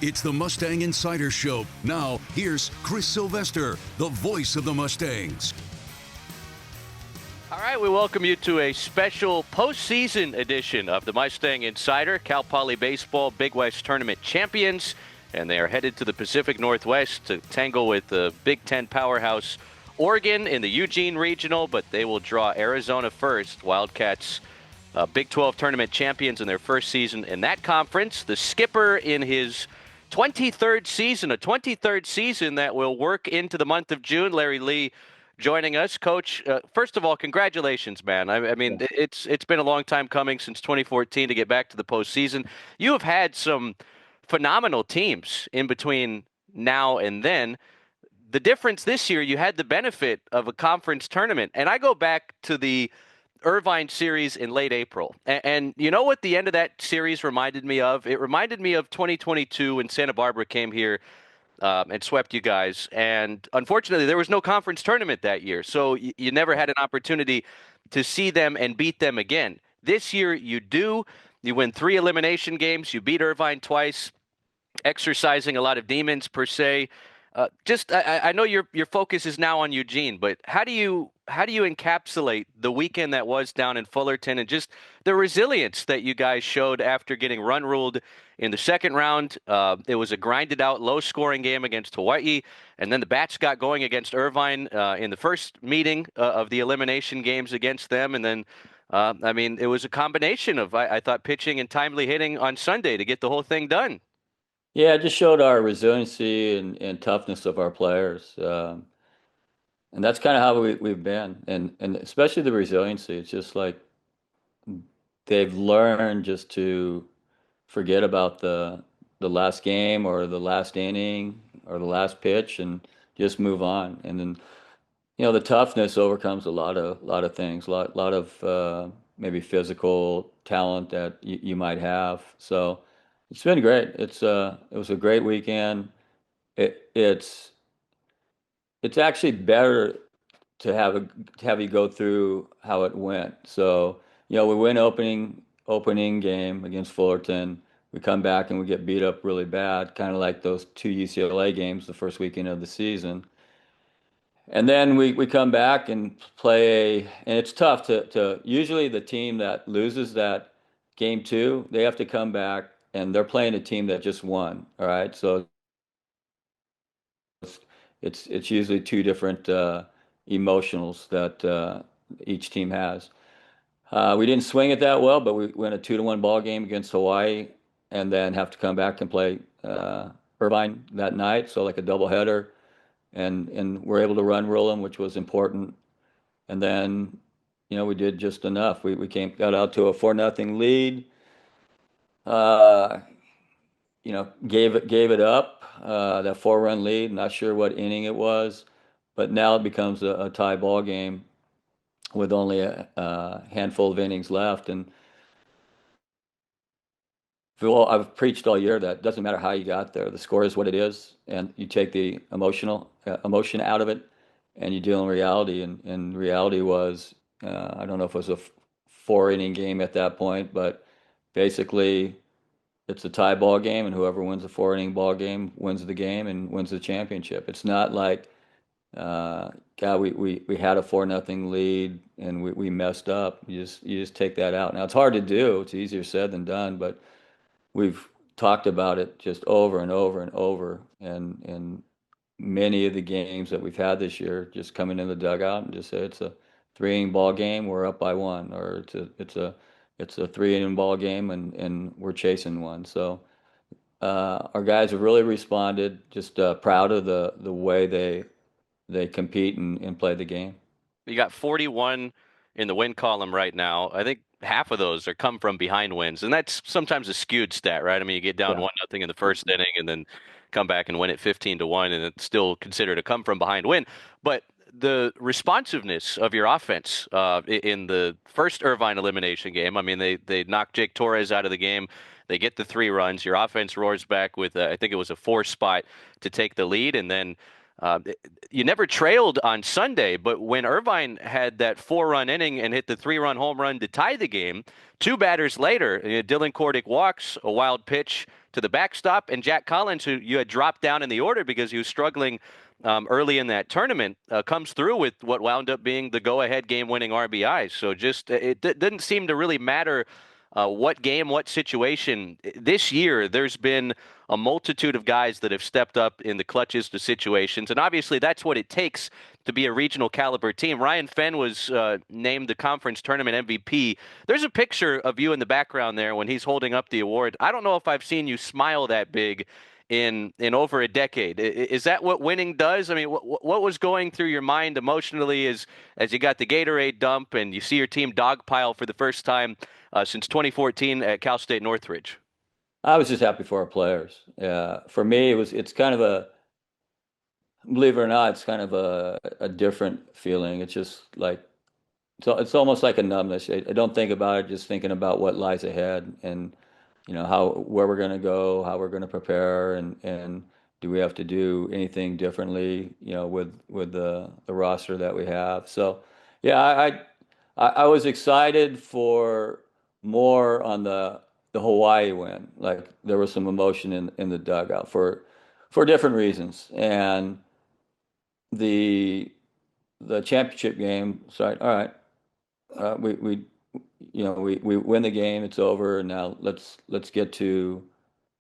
It's the Mustang Insider Show. Now, here's Chris Sylvester, the voice of the Mustangs. All right, we welcome you to a special postseason edition of the Mustang Insider. Cal Poly Baseball Big West Tournament champions, and they are headed to the Pacific Northwest to tangle with the Big Ten powerhouse Oregon in the Eugene Regional, but they will draw Arizona first. Wildcats, Big 12 tournament champions in their first season in that conference. The skipper in his 23rd season, a 23rd season that will work into the month of June. Larry Lee joining us. Coach, first of all, congratulations, man. I mean, it's been a long time coming, since 2014, to get back to the postseason. You have had some phenomenal teams in between now and then. The difference this year, you had the benefit of a conference tournament. And I go back to the Irvine series in late April. And you know what the end of that series reminded me of? It reminded me of 2022 when Santa Barbara came here and swept you guys. And unfortunately, there was no conference tournament that year. So you never had an opportunity to see them and beat them again. This year, you do. You win 3 elimination games. You beat Irvine twice, exercising a lot of demons, per se. I know your focus is now on Eugene, but how do you encapsulate the weekend that was down in Fullerton and just the resilience that you guys showed after getting run ruled in the second round? It was a grinded out, low scoring game against Hawaii, and then the bats got going against Irvine in the first meeting of the elimination games against them, and then it was a combination of I thought pitching and timely hitting on Sunday to get the whole thing done. Yeah, it just showed our resiliency and toughness of our players. And that's kind of how we've been. And especially the resiliency. It's just like they've learned just to forget about the last game or the last inning or the last pitch and just move on. And then, the toughness overcomes a lot of things, a lot of maybe physical talent that you might have. So it's been great. It was a great weekend. It's actually better to have you go through how it went. So, we win opening game against Fullerton. We come back and we get beat up really bad, kind of like those 2 UCLA games the first weekend of the season. And then we come back and play, and it's tough to usually the team that loses that game 2, they have to come back and they're playing a team that just won. All right. So it's usually 2 different emotionals that each team has. We didn't swing it that well, but we win a 2-1 ball game against Hawaii and then have to come back and play Irvine that night. So like a doubleheader. And we're able to run rule them, which was important. And then, we did just enough. We got out to a 4-0 lead. Gave it up, that 4-run lead. Not sure what inning it was, but now it becomes a tie ball game with only a handful of innings left. And I've preached all year that it doesn't matter how you got there. The score is what it is, and you take the emotion out of it, and you deal in reality. And reality was, I don't know if it was a 4-inning game at that point, but basically it's a tie ball game, and whoever wins a 4-inning ball game wins the game and wins the championship. It's not like, God, we had a 4-0 lead and we messed up. You just take that out. Now it's hard to do. It's easier said than done, but we've talked about it just over and over and over, and many of the games that we've had this year, just coming in the dugout and just say it's a 3-inning ball game, we're up by 1, or it's a 3-inning ball game and we're chasing 1. So our guys have really responded. Just proud of the way they compete and play the game. You got 41 in the win column right now. I think half of those are come from behind wins, and that's sometimes a skewed stat, right? I mean, you get down 1-0 in the first inning and then come back and win it 15-1, and it's still considered a come from behind win. But the responsiveness of your offense in the first Irvine elimination game, I mean, they knocked Jake Torres out of the game. They get the 3 runs. Your offense roars back with, I think it was a 4 spot to take the lead, and then uh, you never trailed on Sunday, but when Irvine had that 4-run inning and hit the 3-run home run to tie the game, two batters later, Dylan Cordick walks, a wild pitch to the backstop, and Jack Collins, who you had dropped down in the order because he was struggling early in that tournament, comes through with what wound up being the go-ahead game-winning RBI. So just it didn't seem to really matter what game, what situation. This year, there's been a multitude of guys that have stepped up in the clutches to situations, and obviously that's what it takes to be a regional caliber team. Ryan Fenn was named the conference tournament MVP. There's a picture of you in the background there when he's holding up the award. I don't know if I've seen you smile that big in over a decade. Is that what winning does? I mean, what was going through your mind emotionally as you got the Gatorade dump and you see your team dogpile for the first time since 2014 at Cal State Northridge? I was just happy for our players. Yeah, for me, it's kind of believe it or not, it's kind of a different feeling. It's just like, so it's almost like a numbness. I don't think about it, just thinking about what lies ahead and, where we're going to go, how we're going to prepare, and do we have to do anything differently, with the roster that we have. So, yeah, I was excited for more on the Hawaii win. Like there was some emotion in the dugout for different reasons. And the the championship game, sorry, all right, we we win the game, it's over, and now let's get to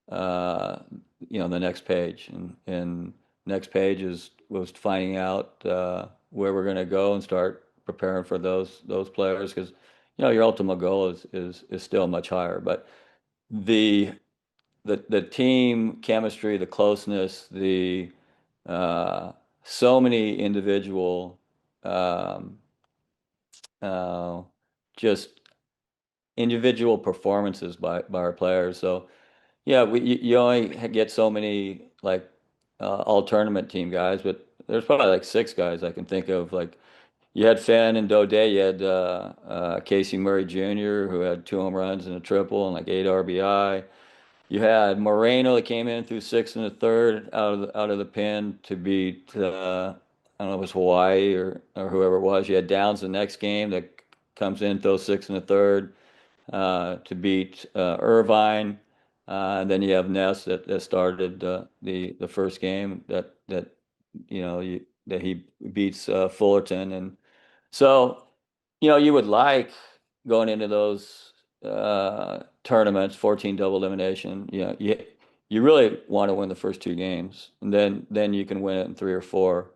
the next page, and next page was finding out where we're going to go and start preparing for those players, because your ultimate goal is still much higher. But the the team chemistry, the closeness, the uh, so many individual um, uh, just individual performances by our players. So yeah, you only get so many like all tournament team guys, but there's probably like six guys I can think of. Like you had Fenn and Daudet, you had Casey Murray Jr., who had 2 home runs and a triple and like 8 RBI. You had Moreno that came in through 6 and a third out of the pen to beat I don't know if it was Hawaii or whoever it was. You had Downs the next game that comes in, throws 6 and a third to beat Irvine. And then you have Ness that started the first game that that he beats Fullerton. And so you would like going into those tournaments, 14 double elimination. You really want to win the first 2 games, and then you can win it in 3 or 4.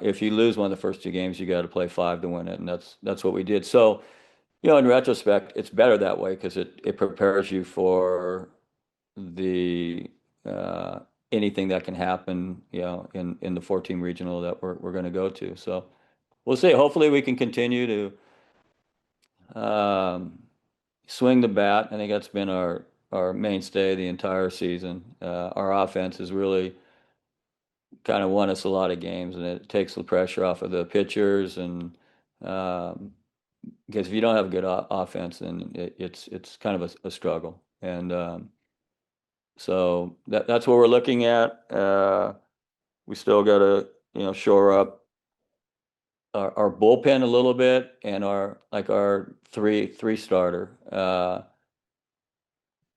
If you lose one of the first 2 games, you got to play 5 to win it, and that's what we did. So, in retrospect, it's better that way because it prepares you for the anything that can happen, in the 14 regional that we're going to go to. So we'll see. Hopefully, we can continue to swing the bat. I think that's been our mainstay the entire season. Our offense has really kind of won us a lot of games, and it takes the pressure off of the pitchers. And because if you don't have a good offense, then it's kind of a struggle. And so that's what we're looking at. We still got to shore up our bullpen a little bit, and our three starter.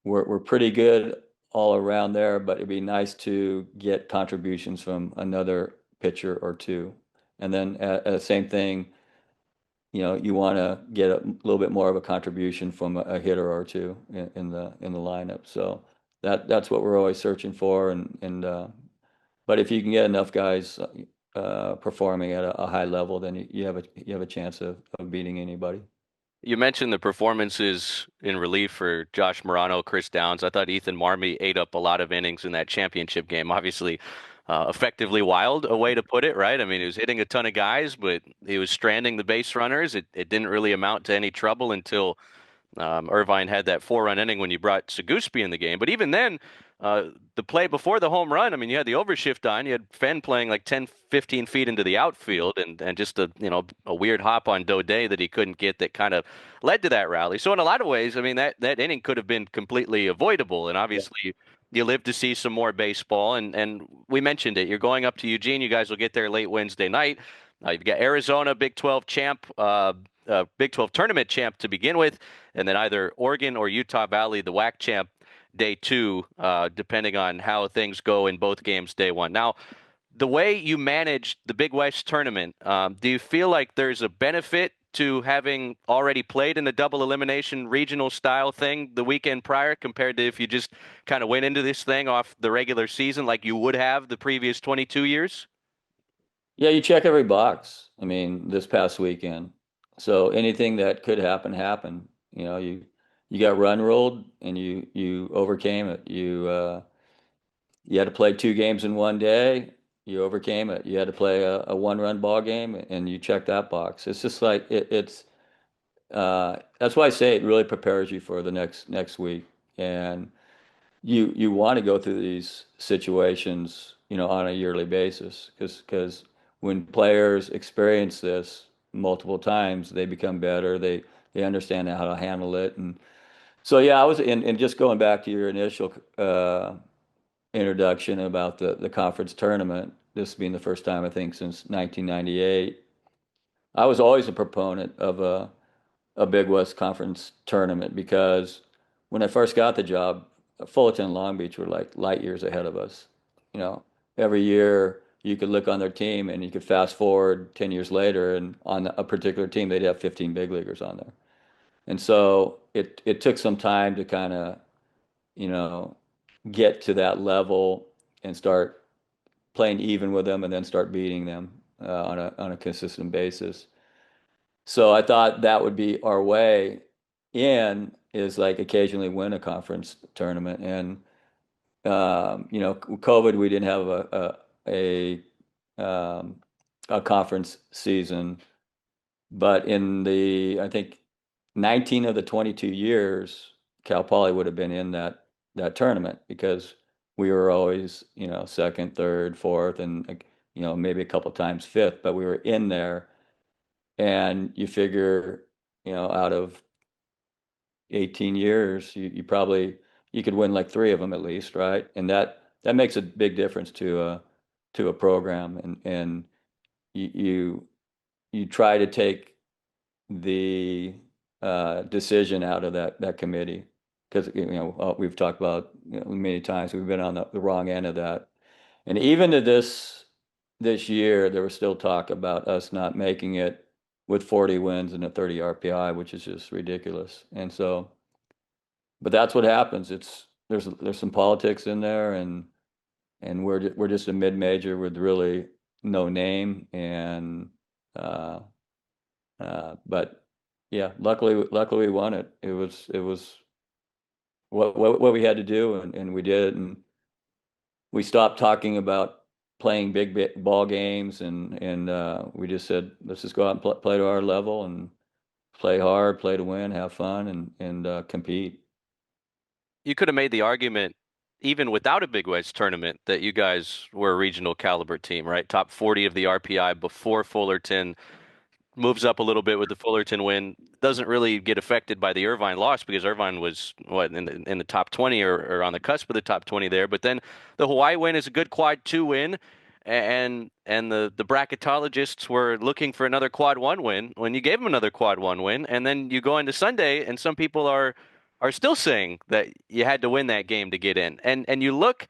We're pretty good all around there, but it'd be nice to get contributions from another pitcher or two. And then same thing, you want to get a little bit more of a contribution from a hitter or two in the lineup. So that's what we're always searching for. And but if you can get enough guys performing at a high level, then you have a chance of beating anybody. You mentioned the performances in relief for Josh Morano, Chris Downs. I thought Ethan Marmee ate up a lot of innings in that championship game. Obviously, effectively wild, a way to put it, right? I mean, he was hitting a ton of guys, but he was stranding the base runners. It didn't really amount to any trouble until Irvine had that 4-run inning when you brought Seguspie in the game. But even then, the play before the home run, I mean, you had the overshift on. You had Fenn playing like 10, 15 feet into the outfield, and just a weird hop on Daudet that he couldn't get that kind of led to that rally. So in a lot of ways, I mean, that inning could have been completely avoidable. And obviously, you live to see some more baseball. And we mentioned it. You're going up to Eugene. You guys will get there late Wednesday night. You've got Arizona, Big 12 champ, Big 12 tournament champ to begin with, and then either Oregon or Utah Valley, the WAC champ, day two, depending on how things go in both games day one. Now, the way you managed the Big West tournament, do you feel like there's a benefit to having already played in the double elimination regional style thing the weekend prior compared to if you just kind of went into this thing off the regular season like you would have the previous 22 years? Yeah, you check every box. I mean, this past weekend. So anything that could happen happened. You got run rolled and you overcame it. You had to play two games in one day. You overcame it. You had to play a one-run ball game and you checked that box. It's just like it's that's why I say it really prepares you for the next week. And you want to go through these situations, on a yearly basis because when players experience this multiple times, they become better. They understand how to handle it. And so yeah, I was in and just going back to your initial introduction about the conference tournament, this being the first time I think since 1998. I was always a proponent of a Big West Conference tournament because when I first got the job, Fullerton and Long Beach were like light years ahead of us. You know, every year you could look on their team and you could fast forward 10 years later, and on a particular team, they'd have 15 big leaguers on there. And so it took some time to kind of, you know, get to that level and start playing even with them and then start beating them on a consistent basis. So I thought that would be our way in is like occasionally win a conference tournament. And COVID, we didn't have a conference season, but in the I think 19 of the 22 years, Cal Poly would have been in that tournament because we were always second, third, fourth, and maybe a couple times fifth, but we were in there. And you figure, out of 18 years, you probably you could win like three of them at least, right? And that makes a big difference to a program. And you you try to take the decision out of that committee because we've talked about many times we've been on the wrong end of that. And even to this year, there was still talk about us not making it with 40 wins and a 30 RPI, which is just ridiculous. And so, but that's what happens. There's some politics in there, and we're just a mid-major with really no name. And but yeah, luckily we won it. It was what we had to do, and we did. And we stopped talking about playing big ball games, and we just said, let's just go out and play to our level and play hard, play to win, have fun, and compete. You could have made the argument, even without a Big West tournament, that you guys were a regional caliber team, right? Top 40 of the RPI before Fullerton, moves up a little bit with the Fullerton win. Doesn't really get affected by the Irvine loss because Irvine was in the top 20 or on the cusp of the top 20 there. But then the Hawaii win is a good quad two win, and the bracketologists were looking for another quad one win when you gave them another quad one win, and then you go into Sunday and some people are still saying that you had to win that game to get in. And you look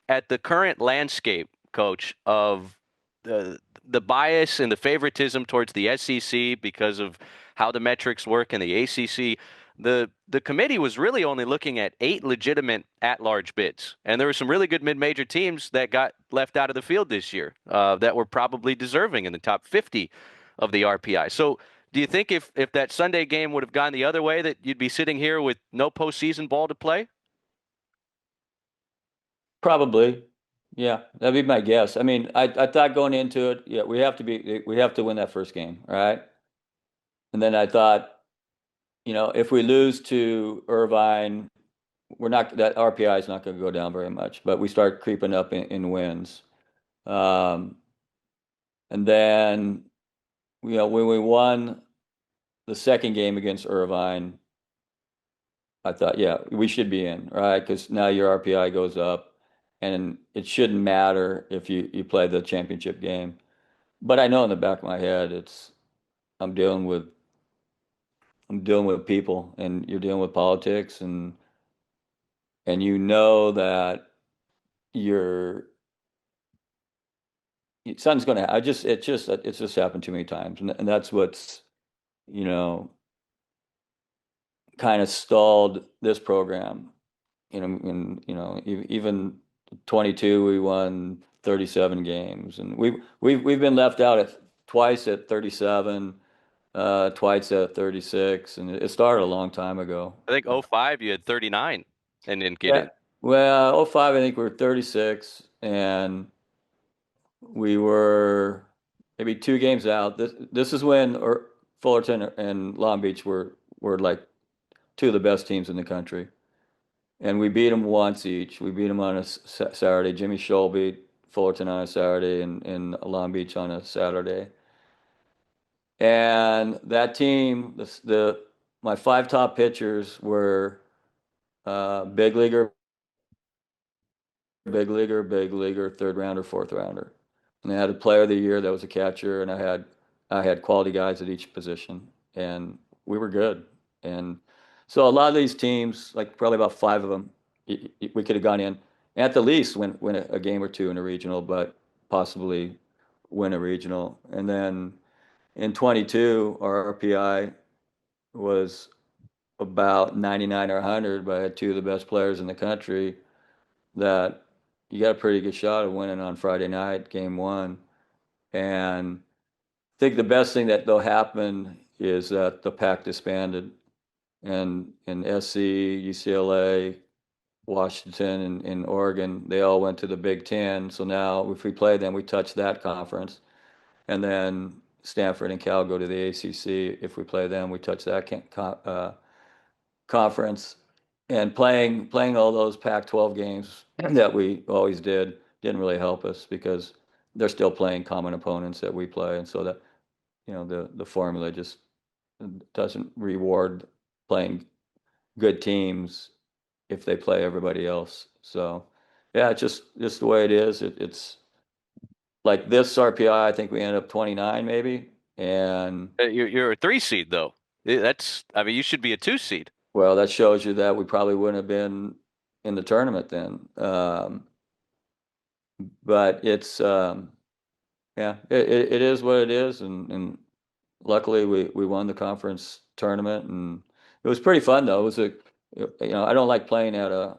at the current landscape, Coach, of the bias and the favoritism towards the SEC because of how the metrics work in the ACC. The committee was really only looking at 8 legitimate at-large bids, and there were some really good mid-major teams that got left out of the field this year that were probably deserving in the top 50 of the RPI. So, do you think if that Sunday game would have gone the other way, that you'd be sitting here with no postseason ball to play? Probably, yeah, that'd be my guess. I mean, I thought going into it, yeah, we have to win that first game, right? And then I thought, if we lose to Irvine, that RPI is not going to go down very much, but we start creeping up in wins. Um, and then, when we won the second game against Irvine, I thought, yeah, we should be in, right? Because now your RPI goes up, and it shouldn't matter if you play the championship game. But I know in the back of my head, I'm dealing with I'm dealing with people, and you're dealing with politics, and you know that you're something's going to. It's just happened too many times, and that's what's you know kind of stalled this program. Even 22, we won 37 games, and we've been left out twice at 37, twice at 36, and it started a long time ago. I think '05 you had 39 and didn't get Yeah. in. Well, '05, I think we were 36, and we were maybe 2 games out. This is when Fullerton and Long Beach were like two of the best teams in the country. And we beat them once each. We beat them on a Saturday. Jimmy Scholl beat Fullerton on a Saturday and Long Beach on a Saturday. And that team, my five top pitchers were big leaguer, third rounder, fourth rounder. And I had a player of the year that was a catcher, and I had quality guys at each position, and we were good. And so a lot of these teams, like probably about five of them, we could have gone in at the least win a game or two in a regional, but possibly win a regional. And then in 22, our RPI was about 99 or 100, but I had two of the best players in the country that you got a pretty good shot of winning on Friday night, game one. And I think the best thing that'll happen is that the pack disbanded, and in SC, UCLA, Washington, and Oregon, they all went to the Big Ten. So now, if we play them, we touch that conference, and then Stanford and Cal go to the ACC. If we play them, we touch that conference. And playing all those Pac-12 games that we always didn't really help us because they're still playing common opponents that we play, and so that the formula just doesn't reward playing good teams if they play everybody else. So yeah, it's just the way it is. It's like this RPI. I think we ended up 29 maybe, and You're a 3 seed though. I mean, you should be a 2 seed. well, that shows you that we probably wouldn't have been in the tournament then. But it's yeah, it is what it is, and luckily we won the conference tournament, and it was pretty fun though. It was I don't like playing at a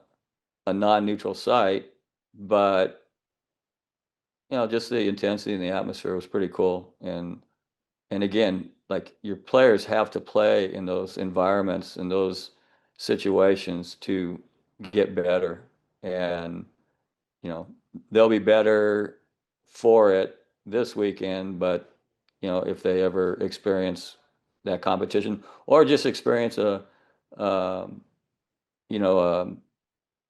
non-neutral site, but just the intensity and the atmosphere was pretty cool. And again, like your players have to play in those environments, in those situations to get better. And, you know, they'll be better for it this weekend, but, if they ever experience that competition or just experience um,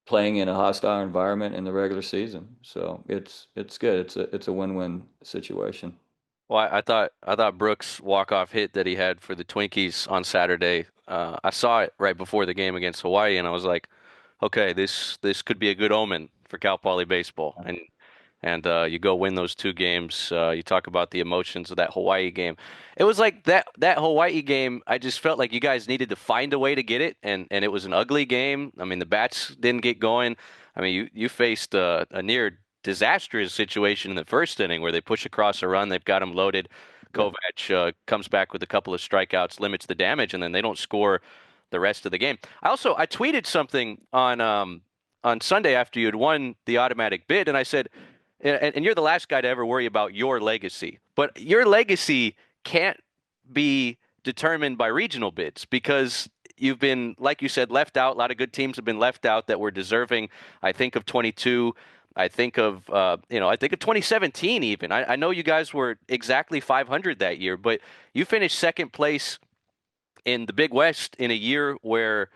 playing in a hostile environment in the regular season. So it's good. It's a win-win situation. Well, I thought Brooks' walk-off hit that he had for the Twinkies on Saturday. I saw it right before the game against Hawaii, and I was like, okay, this could be a good omen for Cal Poly baseball. And you go win those 2 games. You talk about the emotions of that Hawaii game. It was like that Hawaii game. I just felt like you guys needed to find a way to get it, and it was an ugly game. I mean, the bats didn't get going. I mean, you faced a near disastrous situation in the first inning where they push across a run. They've got them loaded. Yeah. Kovac comes back with a couple of strikeouts, limits the damage, and then they don't score the rest of the game. I tweeted something on Sunday after you had won the automatic bid, and I said, and you're the last guy to ever worry about your legacy, but your legacy can't be determined by regional bids because you've been, like you said, left out. A lot of good teams have been left out that were deserving. I think of 22. I think of, I think of 2017 even. I know you guys were exactly 500 that year, but you finished second place in the Big West in a year where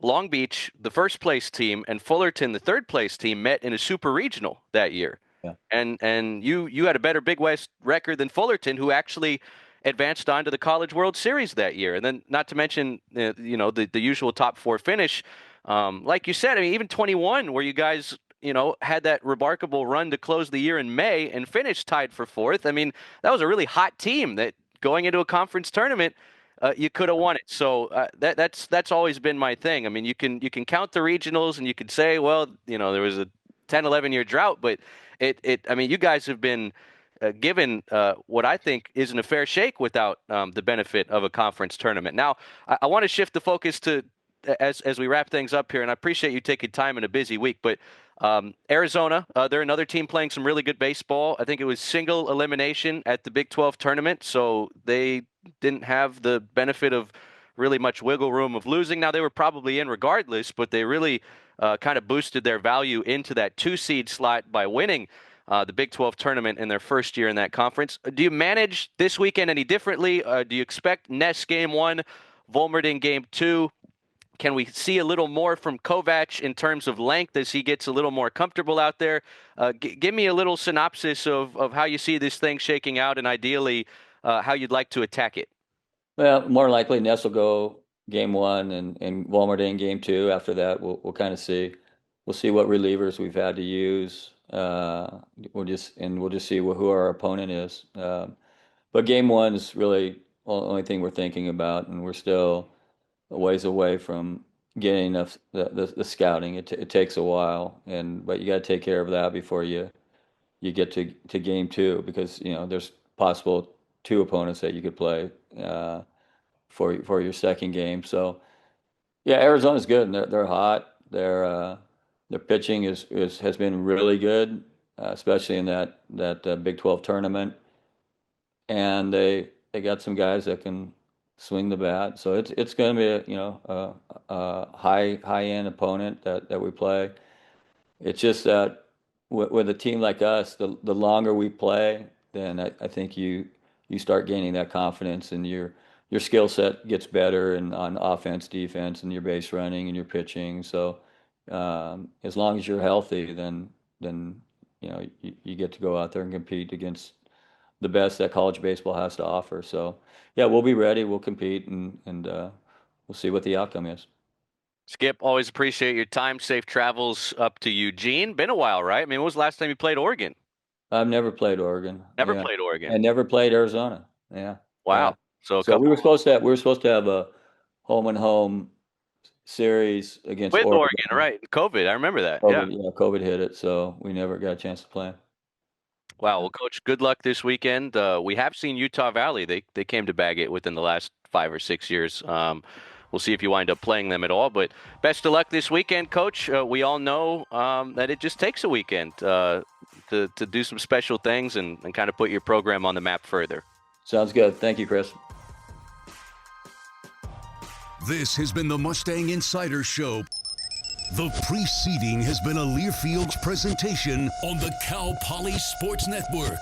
Long Beach, the first place team, and Fullerton, the third place team, met in a super regional that year. Yeah. And you had a better Big West record than Fullerton, who actually advanced on to the College World Series that year. And then not to mention, the usual top 4 finish. Like you said, I mean, even 21, where you guys, had that remarkable run to close the year in May and finished tied for 4th. I mean, that was a really hot team that going into a conference tournament, you could have won it. So that's always been my thing. I mean, you can count the regionals and you could say, well, there was a 10, 11-year drought, but I mean, you guys have been given what I think isn't a fair shake without the benefit of a conference tournament. Now, I want to shift the focus to as we wrap things up here, and I appreciate you taking time in a busy week, but Arizona, they're another team playing some really good baseball. I think it was single elimination at the Big 12 tournament, so they didn't have the benefit of really much wiggle room of losing. Now, they were probably in regardless, but they really kind of boosted their value into that 2-seed slot by winning the Big 12 tournament in their first year in that conference. Do you manage this weekend any differently? Do you expect Ness game 1, Volmerding game 2? Can we see a little more from Kovac in terms of length as he gets a little more comfortable out there? Give me a little synopsis of how you see this thing shaking out and ideally how you'd like to attack it. Well, more likely Ness will go game 1 and Volmerding game 2. After that, we'll kind of see. We'll see what relievers we've had to use. We'll just see who our opponent is. But game 1 is really the only thing we're thinking about, and we're still a ways away from getting enough the scouting. It takes a while, but you got to take care of that before you get to game 2, because there's possible 2 opponents that you could play for your second game. So yeah, Arizona's good, and they're hot. Their pitching has been really good, especially in that Big 12 tournament, and they got some guys that can swing the bat. So it's going to be a high end opponent that we play. It's just that with a team like us, the longer we play, then I think you start gaining that confidence, and your skill set gets better, and on offense, defense, and your base running and your pitching. So as long as you're healthy, then you get to go out there and compete against the best that college baseball has to offer. So yeah, we'll be ready. We'll compete, and we'll see what the outcome is. Skip, always appreciate your time. Safe travels up to Eugene. Been a while, right? I mean, when was the last time you played Oregon? I've never played Oregon. Never played Oregon. I never played Arizona. Yeah. Wow. Yeah. So we were supposed to have a home and home series against with Oregon, right? COVID, I remember that. COVID hit it, so we never got a chance to play. Wow. Well, Coach, good luck this weekend. We have seen Utah Valley. They came to Baggett within the last 5 or 6 years. We'll see if you wind up playing them at all. But best of luck this weekend, Coach. We all know that it just takes a weekend to do some special things and kind of put your program on the map further. Sounds good. Thank you, Chris. This has been the Mustang Insider Show. The preceding has been a Learfield's presentation on the Cal Poly Sports Network.